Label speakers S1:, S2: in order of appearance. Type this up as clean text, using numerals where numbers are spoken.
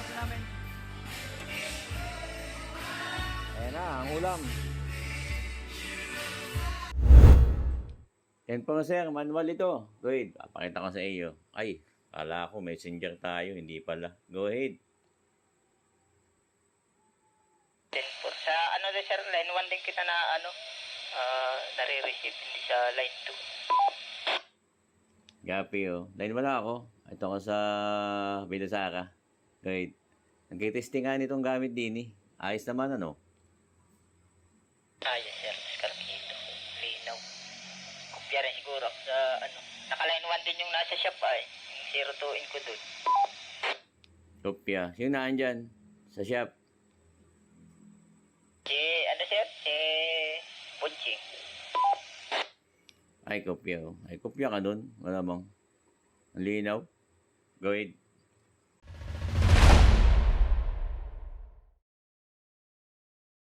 S1: connection namin.
S2: Ayan na, ang ulam. Yan po sir, manual ito. Go ahead, papakita ko sa iyo. Ay, kala ko messenger tayo, hindi pala. Go ahead.
S3: Sa ano din sir, line 1 din kita na nare-receive, hindi sa line 2.
S2: Gapi oh. Line wala ako. Ito ko sa Bilasara. Go ahead. Nagkitesting nga nitong gamit din eh. Ayos naman ano.
S3: Yes sir, Scarpino, linaw. Kopya rin siguro sa naka-line 1 din yung nasa shop yung 02 ko dun.
S2: Kopya. Sino naan dyan? Sa shop.
S3: Si Bunching.
S2: Ay, kopya oh. Ay, kopya ka dun. Wala bang. Ang linaw. Go ahead.